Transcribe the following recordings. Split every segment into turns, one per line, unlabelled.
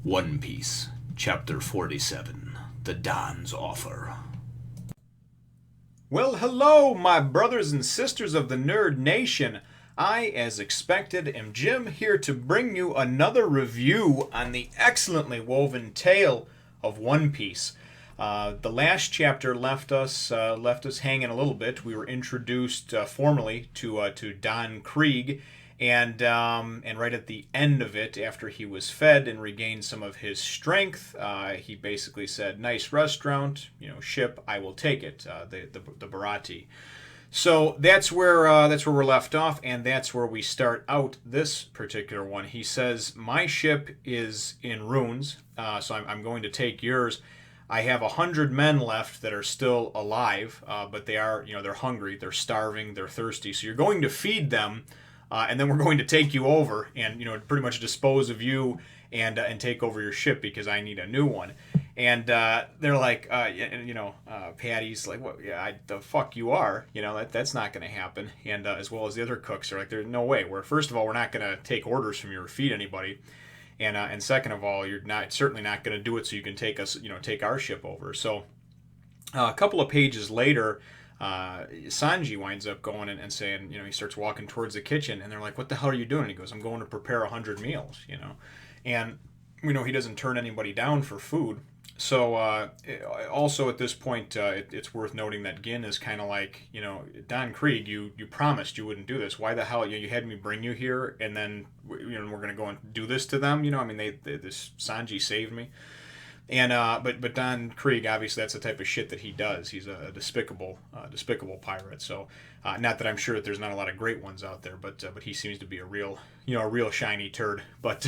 One Piece, Chapter 47, The Don's Offer.
Well, hello, my brothers and sisters of the Nerd Nation. I, as expected, am Jim, here to bring you another review on the excellently woven tale of One Piece. The last chapter left us hanging a little bit. We were introduced formally to Don Krieg, and right at the end of it, after he was fed and regained some of his strength, he basically said, "Nice restaurant, ship. I will take it." The Baratie. So that's where we're left off, and that's where we start out this particular one. He says, "My ship is in ruins, so I'm going to take yours. I have 100 men left that are still alive, but they're hungry, they're starving, they're thirsty. So you're going to feed them, and then we're going to take you over and pretty much dispose of you and take over your ship because I need a new one." And they're like, Patty's like, "What? Yeah, the fuck you are? That's not going to happen." And as well as the other cooks are like, "There's no way. First of all, we're not going to take orders from you or feed anybody." And second of all, you're certainly not going to do it so you can take our ship over. So a couple of pages later, Sanji winds up going and saying, he starts walking towards the kitchen, and they're like, "What the hell are you doing?" And he goes, "I'm going to prepare 100 meals." And we know he doesn't turn anybody down for food. So also at this point, it's worth noting that Gin is kind of like, "Don Krieg, you promised you wouldn't do this. Why the hell you had me bring you here, and then we're going to go and do this to them?" This Sanji saved me. And but Don Krieg, obviously, that's the type of shit that he does. He's a despicable pirate. So not that I'm sure that there's not a lot of great ones out there, but he seems to be a real shiny turd, but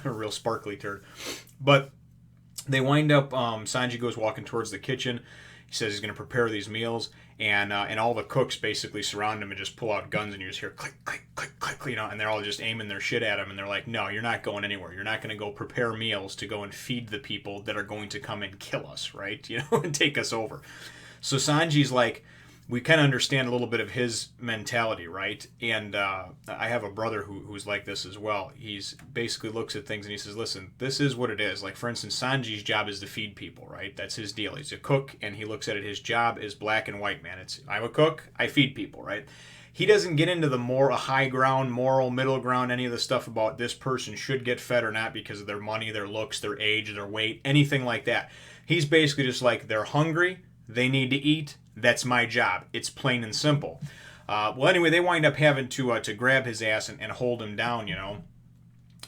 a real sparkly turd. But they wind up. Sanji goes walking towards the kitchen. He says he's going to prepare these meals, and all the cooks basically surround him and just pull out guns, and you just hear click, click, click, click, and they're all just aiming their shit at him, and they're like, "No, you're not going anywhere. You're not going to go prepare meals to go and feed the people that are going to come and kill us, right? And take us over." So Sanji's like, we kind of understand a little bit of his mentality, right? And I have a brother who's like this as well. He's basically looks at things and he says, "Listen, this is what it is." Like, for instance, Sanji's job is to feed people, right? That's his deal. He's a cook, and he looks at it, his job is black and white, man. I'm a cook, I feed people, right? He doesn't get into the a high ground, moral, middle ground, any of the stuff about this person should get fed or not because of their money, their looks, their age, their weight, anything like that. He's basically just like, they're hungry, they need to eat, that's my job. It's plain and simple. Well, anyway, they wind up having to grab his ass and hold him down,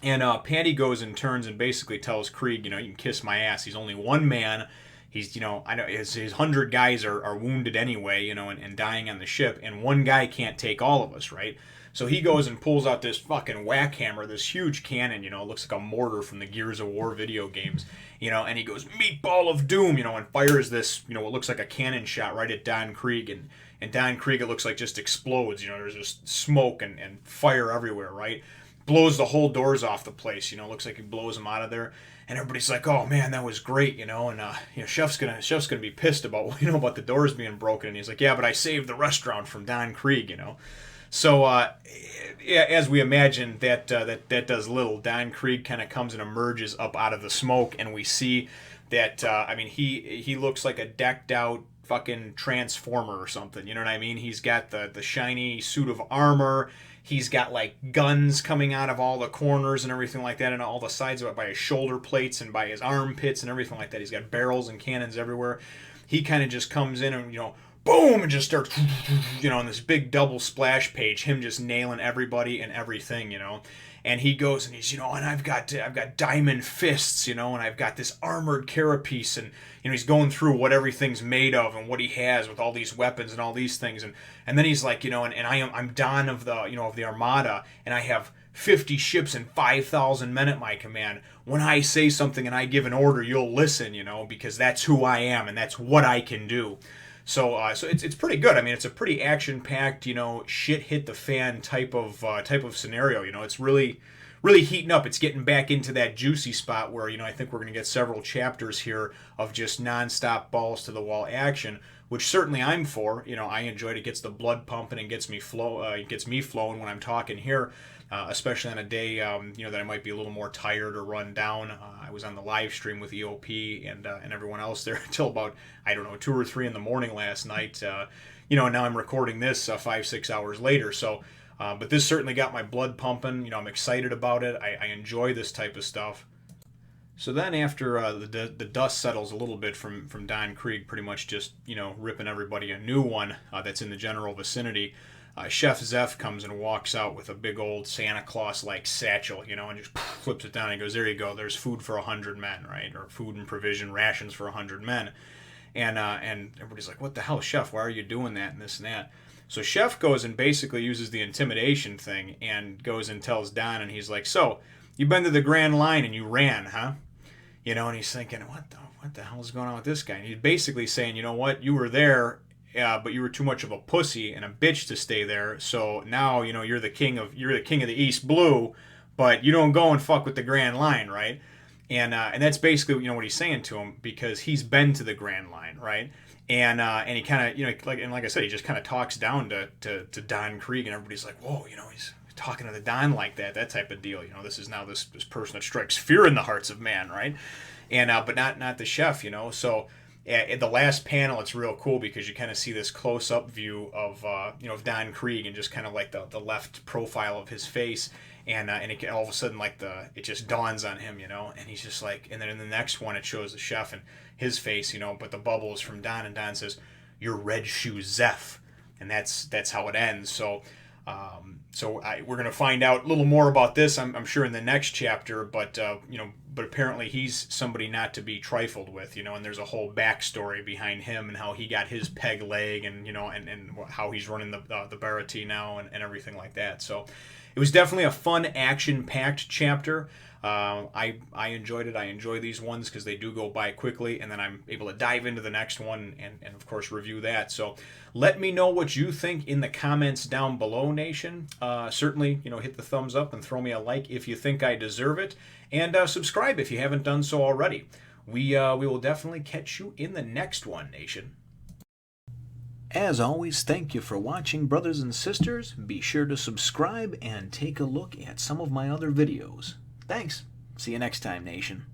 And Patty goes and turns and basically tells Krieg, "You can kiss my ass. He's only one man. He's, I know his 100 guys are wounded anyway, and dying on the ship, and one guy can't take all of us, right?" So he goes and pulls out this fucking whack hammer, this huge cannon, it looks like a mortar from the Gears of War video games, and he goes, "Meatball of Doom," and fires this, what looks like a cannon shot right at Don Krieg, and Don Krieg, it looks like just explodes, there's just smoke and fire everywhere, right? Blows the whole doors off the place, looks like he blows them out of there, and everybody's like, "Oh man, that was great," and Chef's gonna be pissed about, about the doors being broken, and he's like, "Yeah, but I saved the restaurant from Don Krieg," So, as we imagine, that does little. Don Krieg kind of comes and emerges up out of the smoke, and we see that, he looks like a decked out fucking transformer or something, you know what I mean? He's got the shiny suit of armor, he's got like guns coming out of all the corners and everything like that, and all the sides of it by his shoulder plates and by his armpits and everything like that. He's got barrels and cannons everywhere. He kind of just comes in and, boom, and just starts, on this big double splash page, him just nailing everybody and everything, And he goes and he's, and I've got diamond fists, and I've got this armored carapace, and he's going through what everything's made of and what he has with all these weapons and all these things, and then he's like, and I'm Don of the of the Armada, and I have 50 ships and 5,000 men at my command. When I say something and I give an order, you'll listen, because that's who I am and that's what I can do. So it's pretty good. It's a pretty action-packed, shit hit the fan type of scenario. It's really really heating up. It's getting back into that juicy spot where, I think we're going to get several chapters here of just nonstop balls to the wall action, which certainly I'm for. I enjoy it. It gets the blood pumping and gets me flowing when I'm talking here, especially on a day, that I might be a little more tired or run down. I was on the live stream with EOP and everyone else there until about, 2 or 3 in the morning last night. And now I'm recording this 5-6 hours later. So, but this certainly got my blood pumping. I'm excited about it. I enjoy this type of stuff. So then after the dust settles a little bit from Don Krieg pretty much just, ripping everybody a new one that's in the general vicinity, Chef Zeff comes and walks out with a big old Santa Claus-like satchel, and just flips it down and goes, there you go, there's food for 100 men, right? Or food and provision rations for 100 men. And everybody's like, what the hell, Chef? Why are you doing that and this and that? So Chef goes and basically uses the intimidation thing and goes and tells Don, and he's like, so, you've been to the Grand Line and you ran, huh? And he's thinking, what the hell is going on with this guy? And he's basically saying, you know what, you were there, but you were too much of a pussy and a bitch to stay there. So now, you're the king of the East Blue, but you don't go and fuck with the Grand Line, right? And that's basically what he's saying to him, because he's been to the Grand Line, right? And he kind of like I said, he just kind of talks down to Don Krieg, and everybody's like, whoa, he's talking to the Don like that type of deal. This is now this person that strikes fear in the hearts of man, right? And but not the chef, So at the last panel, it's real cool because you kind of see this close-up view of of Don Krieg and just kind of like the left profile of his face, and it all of a sudden it just dawns on him, and he's just like, and then in the next one it shows the chef and his face, but the bubble is from Don, and Don says, "You're Red Shoes Zeff," and that's how it ends. So. We're going to find out a little more about this, I'm sure, in the next chapter. But but apparently he's somebody not to be trifled with, and there's a whole backstory behind him and how he got his peg leg, and and how he's running the Baratie now and everything like that. So it was definitely a fun, action-packed chapter. I enjoyed it. I enjoy these ones because they do go by quickly, and then I'm able to dive into the next one and of course review that. So let me know what you think in the comments down below, Nation. Certainly, hit the thumbs up and throw me a like if you think I deserve it, and subscribe if you haven't done so already. We will definitely catch you in the next one, Nation.
As always, thank you for watching, brothers and sisters. Be sure to subscribe and take a look at some of my other videos. Thanks. See you next time, Nation.